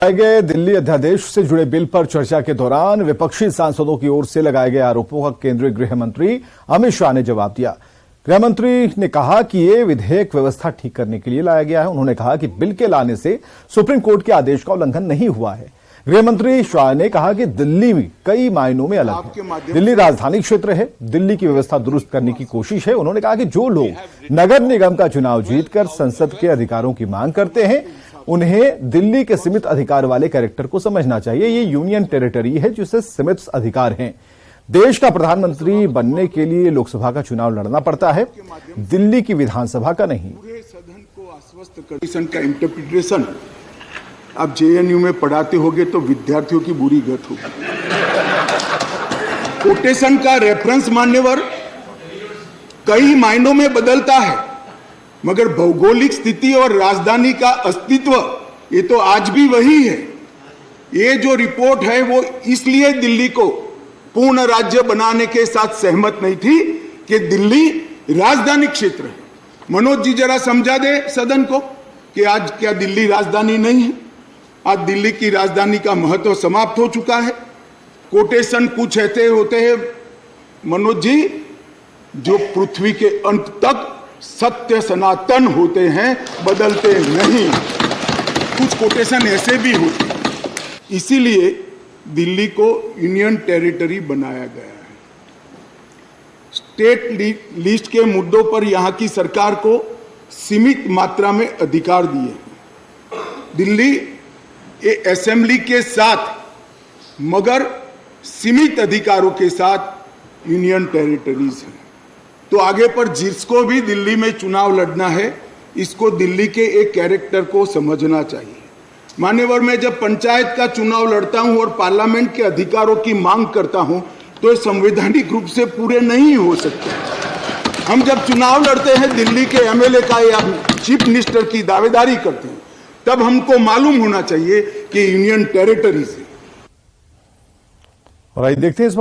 लगाए गए दिल्ली अध्यादेश से जुड़े बिल पर चर्चा के दौरान विपक्षी सांसदों की ओर से लगाए गए आरोपों का केंद्रीय गृह मंत्री अमित शाह ने जवाब दिया। गृह मंत्री ने कहा कि ये विधेयक व्यवस्था ठीक करने के लिए लाया गया है। उन्होंने कहा कि बिल के लाने से सुप्रीम कोर्ट के आदेश का उल्लंघन नहीं हुआ है। गृह मंत्री शाह ने कहा कि दिल्ली में कई मायनों में अलग है। दिल्ली राजधानी क्षेत्र है, दिल्ली की व्यवस्था दुरुस्त करने की कोशिश है। उन्होंने कहा कि जो लोग नगर निगम का चुनाव जीतकर संसद के अधिकारों की मांग करते हैं, उन्हें दिल्ली के सीमित अधिकार वाले कैरेक्टर को समझना चाहिए। ये यूनियन टेरिटरी है जिसे सीमित अधिकार हैं। देश का प्रधानमंत्री बनने के लिए लोकसभा का चुनाव लड़ना पड़ता है, दिल्ली की विधानसभा का नहीं। पूरे सदन को आश्वस्त कर का इंटरप्रिटेशन आप जेएनयू में पढ़ाते होगे तो विद्यार्थियों की बुरी गत होगी। कोटेशन का रेफरेंस मान्यवर कई मायनों में बदलता है, मगर भौगोलिक स्थिति और राजधानी का अस्तित्व ये तो आज भी वही है। ये जो रिपोर्ट है वो इसलिए दिल्ली को पूर्ण राज्य बनाने के साथ सहमत नहीं थी कि दिल्ली राजधानी क्षेत्र है। मनोज जी जरा समझा दे सदन को कि आज क्या दिल्ली राजधानी नहीं है? आज दिल्ली की राजधानी का महत्व समाप्त हो चुका है। कोटेशन कुछ ऐसे होते हैं मनोज जी जो पृथ्वी के अंत तक सत्य सनातन होते हैं, बदलते नहीं। कुछ कोटेशन ऐसे भी होते हैं, इसीलिए दिल्ली को यूनियन टेरिटरी बनाया गया है। स्टेट लिस्ट के मुद्दों पर यहां की सरकार को सीमित मात्रा में अधिकार दिए हैं। दिल्ली असेंबली के साथ मगर सीमित अधिकारों के साथ यूनियन टेरिटरीज है। तो आगे पर जिसको भी दिल्ली में चुनाव लड़ना है, इसको दिल्ली के एक कैरेक्टर को समझना चाहिए। मान्यवर, मैं जब पंचायत का चुनाव लड़ता हूं और पार्लियामेंट के अधिकारों की मांग करता हूं तो ये संवैधानिक रूप से पूरे नहीं हो सकते। हम जब चुनाव लड़ते हैं दिल्ली के एमएलए का या चीफ मिनिस्टर की दावेदारी करते हैं, तब हमको मालूम होना चाहिए कि यूनियन टेरिटरी से। और आइए देखते हैं इस वक्त